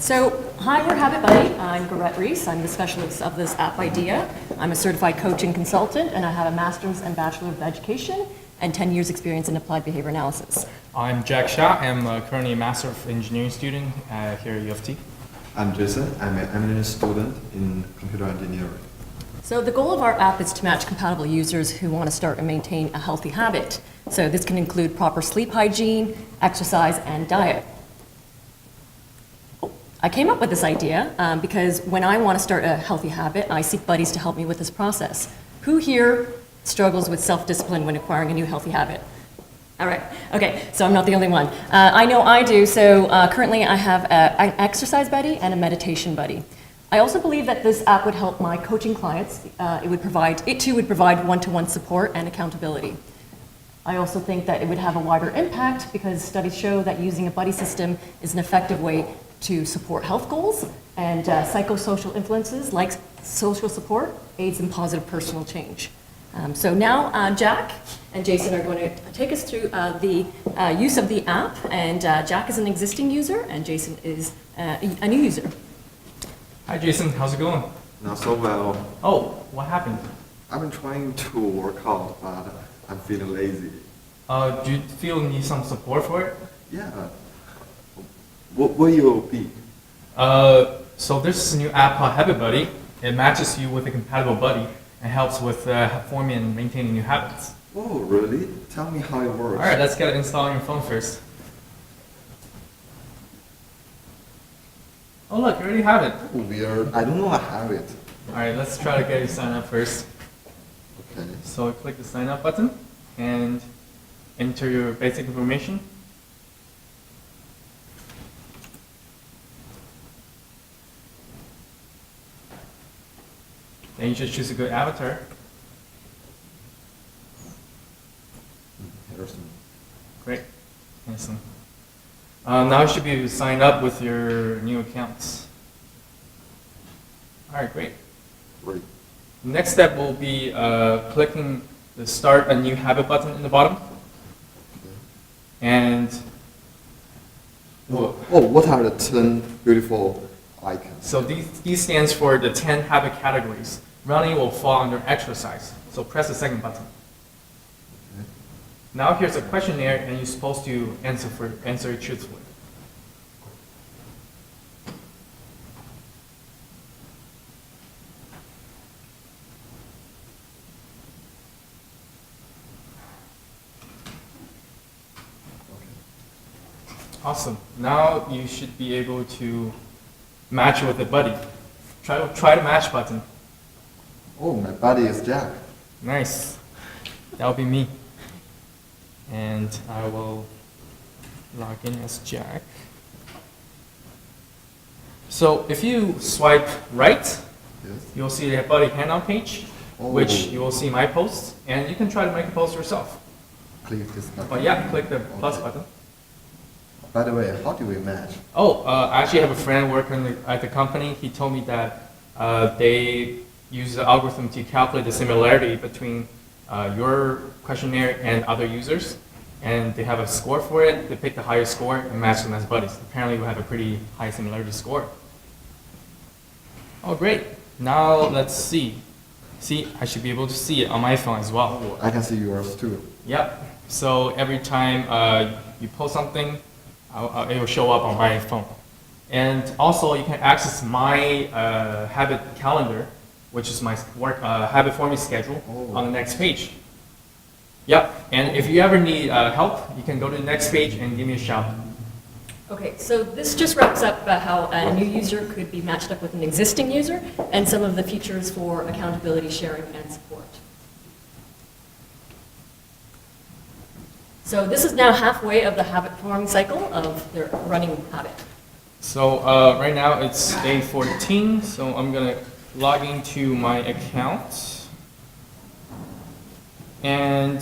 So, hi, we're Habit Buddy. I'm Garrett Reese. I'm the specialist of this app idea. I'm a certified coach and consultant, and I have a master's and bachelor of education and 10 years experience in applied behavior analysis. I'm Jack Shah. I'm currently a Master of Engineering student here at U of T. I'm Jason. I'm an eminent student in computer engineering. So the goal of our app is to match compatible users who want to start and maintain a healthy habit. So this can include proper sleep hygiene, exercise, and diet. I came up with this idea because when I want to start a healthy habit, I seek buddies to help me with this process. Who here struggles with self-discipline when acquiring a new healthy habit? All right, okay, so I'm not the only one. I know I do, so currently I have an exercise buddy and a meditation buddy. I also believe that this app would help my coaching clients. It too would provide one-to-one support and accountability. I also think that it would have a wider impact because studies show that using a buddy system is an effective way to support health goals, and psychosocial influences like social support aids in positive personal change. So now Jack and Jason are going to take us through the use of the app, and Jack is an existing user and Jason is a new user. Hi Jason, how's it going? Not so well. Oh, what happened? I've been trying to work out, but I'm feeling lazy. Do you feel you need some support for it? Yeah. What will you be? So there's a new app called Habit Buddy. It matches you with a compatible buddy and helps with forming and maintaining new habits. Oh, really? Tell me how it works. All right, let's get it installed on your phone first. Oh look, you already have it. Weird. I don't know I have it. All right, let's try to get you signed up first. Okay. So click the sign up button and enter your basic information. Then you just choose a good avatar. Harrison. Great. Awesome. Now you should be able to sign up with your new accounts. All right, great. Great. Next step will be clicking the Start a New Habit button in the bottom. Okay. And What are the 10 beautiful icons? so these stands for the 10 habit categories. Running will fall under exercise. So press the second button. Okay. Now here's a questionnaire, and you're supposed to answer it truthfully. Awesome. Now you should be able to match with a buddy. Try the match button. Oh, my buddy is Jack. Nice. That'll be me. And I will log in as Jack. So if you swipe right, Yes. you'll see the buddy handout page, Oh. which you will see my posts, and you can try to make a post yourself. Click this button. But yeah, click the plus Okay. button. By the way, how do we match? Oh, I actually have a friend working at the company. He told me that they use the algorithm to calculate the similarity between your questionnaire and other users. And they have a score for it. They pick the highest score and match them as buddies. Apparently, we have a pretty high similarity score. Oh, great. Now let's see. See, I should be able to see it on my phone as well. Oh, I can see yours too. Yep. So every time you post something, it will show up on my phone. And also, you can access my habit calendar, which is my work habit forming schedule, Oh. on the next page. Yep. And if you ever need help, you can go to the next page and give me a shout. Okay, so this just wraps up how a new user could be matched up with an existing user and some of the features for accountability, sharing, and support. So this is now halfway of the habit forming cycle of their running habit. So right now it's day 14, so I'm gonna log into my account. And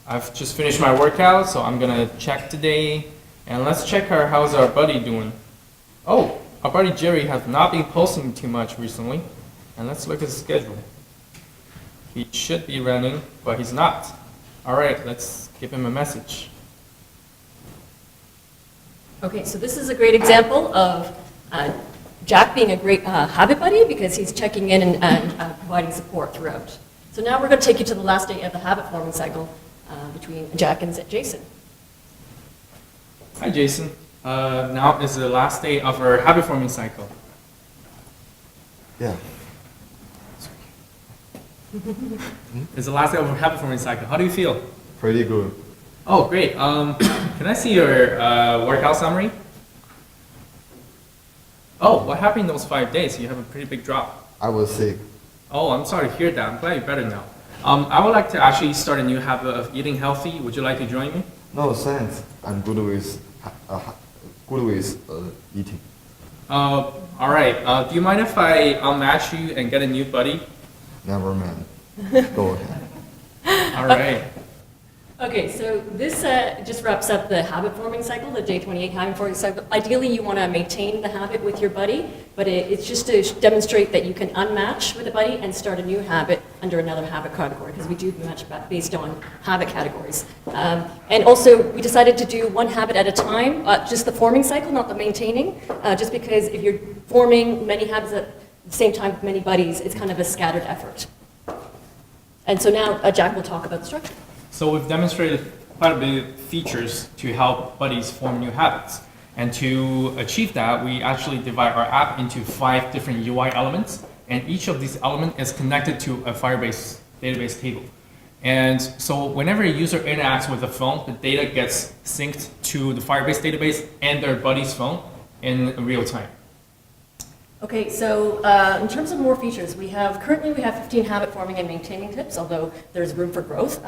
I've just finished my workout, so I'm gonna check today. And let's check how's our buddy doing. Oh, our buddy Jerry has not been posting too much recently. And let's look at his schedule. He should be running, but he's not. All right, let's give him a message. Okay, so this is a great example of Jack being a great habit buddy because he's checking in and providing support throughout. So now we're going to take you to the last day of the habit forming cycle between Jack and Jason. Hi, Jason. Now is the last day of our habit forming cycle. Yeah. It's the last day of our habit forming cycle. How do you feel? Pretty good. Oh, great. Can I see your workout summary? Oh, what happened in those 5 days? You have a pretty big drop. I was sick. Oh, I'm sorry to hear that. I'm glad you're better now. I would like to actually start a new habit of eating healthy. Would you like to join me? No, thanks. I'm good with eating. All right. Do you mind if I unmatch you and get a new buddy? Never mind. Go ahead. All right. Okay, so this just wraps up the habit forming cycle, the day 28 habit forming cycle. Ideally, you want to maintain the habit with your buddy, but it's just to demonstrate that you can unmatch with a buddy and start a new habit under another habit category, because we do match based on habit categories. And also, we decided to do one habit at a time, just the forming cycle, not the maintaining, just because if you're forming many habits at the same time with many buddies, it's kind of a scattered effort. And so now Jack will talk about the structure. So we've demonstrated quite a bit of features to help buddies form new habits. And to achieve that, we actually divide our app into 5 different UI elements. And each of these elements is connected to a Firebase database table. And so whenever a user interacts with the phone, the data gets synced to the Firebase database and their buddy's phone in real time. Okay, so in terms of more features, currently we have 15 habit forming and maintaining tips, although there's room for growth.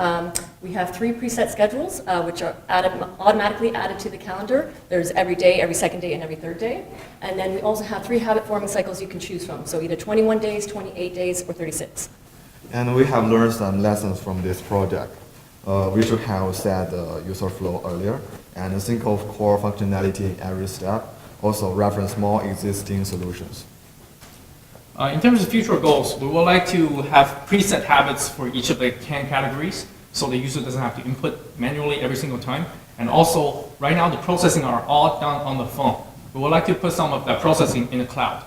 We have 3 preset schedules, which are automatically added to the calendar. There's every day, every second day, and every third day. And then we also have 3 habit forming cycles you can choose from, so either 21 days, 28 days, or 36. And we have learned some lessons from this project. We should have set the user flow earlier and think of core functionality in every step. Also reference more existing solutions. In terms of future goals, we would like to have preset habits for each of the 10 categories, so the user doesn't have to input manually every single time. And also, right now the processing are all done on the phone. We would like to put some of that processing in the cloud.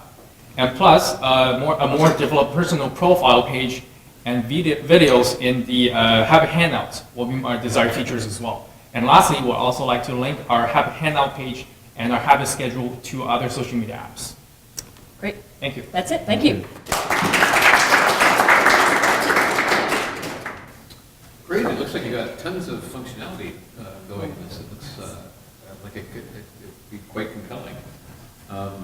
And plus, a more developed personal profile page and videos in the habit handouts will be our desired features as well. And lastly, we'd also like to link our habit handout page and our habit schedule to other social media apps. Great. Thank you. That's it. Thank you. Great, it looks like you got tons of functionality going in this. It looks like it could be quite compelling. And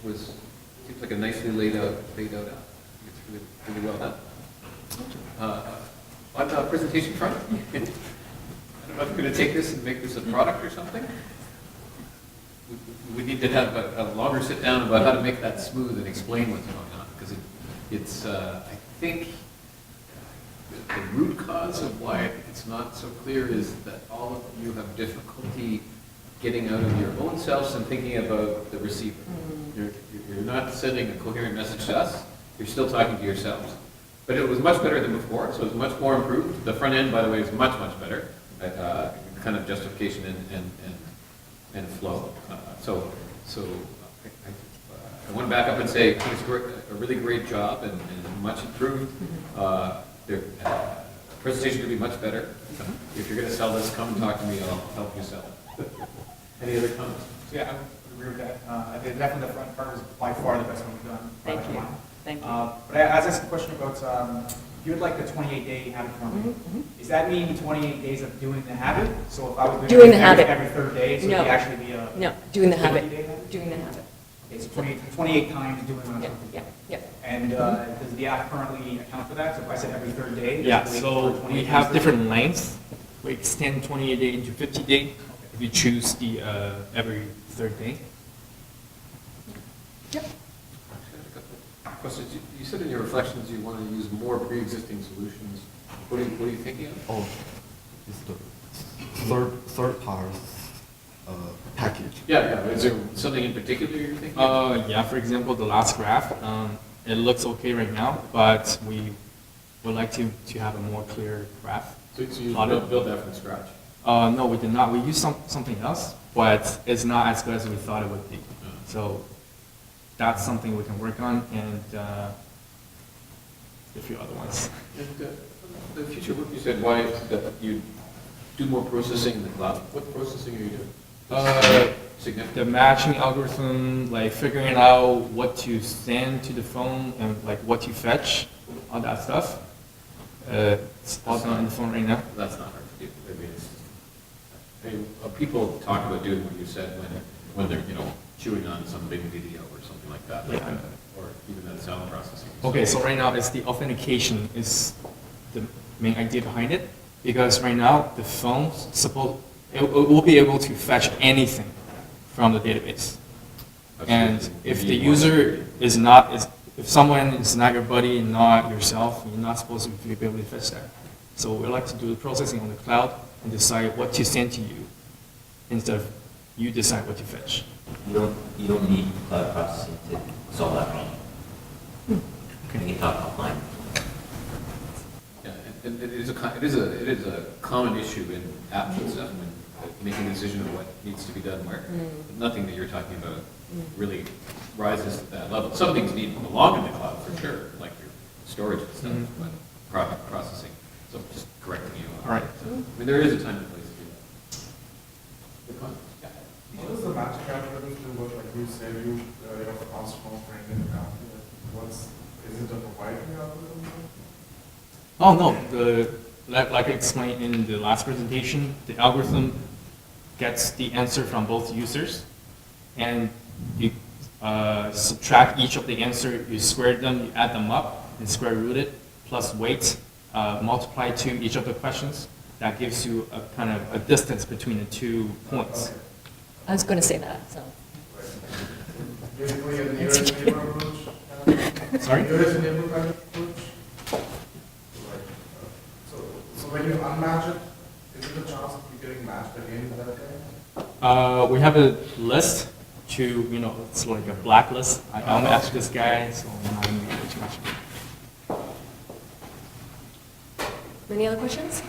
seems like a nicely laid out app. It's really well done. On the presentation front, I don't know if you're going to take this and make this a product or something. We need to have a longer sit down about how to make that smooth and explain what's going on, because it's I think the root cause of why it's not so clear is that all of you have difficulty getting out of your own selves and thinking about the receiver. You're not sending a coherent message to us, you're still talking to yourselves. But it was much better than before, so it's much more improved. The front end, by the way, is much, much better at kind of justification and flow. I want to back up and say it's a really great job and much improved. The presentation could be much better. If you're going to sell this, come and talk to me. I'll help you sell it. Any other comments? So yeah, I would agree with that. Definitely the front part is by far the best one we've done. Thank you. Thank you. But I was asking a question about, you would like the 28-day habit forming. Does that mean 28 days of doing the habit? So if I was Doing the every habit. third day, so No. it'd actually be a No, doing the habit. 50-day habit? Doing the habit. Okay, so 28 times doing one. Yeah. And does the app currently account for that? So if I said every third day? does Yeah, it wait so for 28 we days have to- different lengths. We extend 28 day into 50 day if you choose the every third day. Yep. Actually, I had a couple questions. You said in your reflections you want to use more pre-existing solutions. What are you thinking of? Oh, it's the third part package. Yeah. Is there something in particular you're thinking? Yeah, for example, the last graph, it looks okay right now, but we would like to have a more clear graph. So you Plotted. build that from scratch? No, we did not. We used something else, but it's not as good as we thought it would be. So that's something we can work on, and a few other ones. And the future work, you said why, that you do more processing in the cloud. What processing are you doing? The Significant? matching algorithm, like figuring out what to send to the phone and like what to fetch, all that stuff. It's all done on the phone right now. That's not hard to do. I mean, people talk about doing what you said when they're, chewing on some big video or something like that, Yeah. or even that sound processing. Okay, so right now it's the authentication is the main idea behind it, because right now the phone it will be able to fetch anything from the database. And if the user is not, if someone is not your buddy, not yourself, you're not supposed to be able to fetch that. So we like to do the processing on the cloud and decide what to send to you instead of you decide what to fetch. You don't need cloud processing to solve that problem. We can talk offline. Yeah, and it is a common issue in apps and stuff, when making a decision of what needs to be done where. But nothing that you're talking about really rises to that level. Some things need to belong in the cloud for sure, like your storage and stuff, but processing. So I'm just correcting you. All right. So, I mean, there is a time and place to do that. Good point. Yeah. How does the matching algorithm do what, like you said, you ask for friend and is it a proprietary algorithm? Oh, no, like I explained in the last presentation, the algorithm gets the answer from both users, and you subtract each of the answer, you square them, you add them up, and square root it, plus weight, multiply to each of the questions. That gives you a kind of a distance between the 2 points. I was going to say that, so. Basically, a nearest neighbor approach? Sorry? Nearest neighbor kind of approach? Like, so when you unmatch it, is it a chance of you getting matched again with that guy? We have a list to, it's like a blacklist. I'll match this guy, so I'm not going to be able to match him. Any other questions?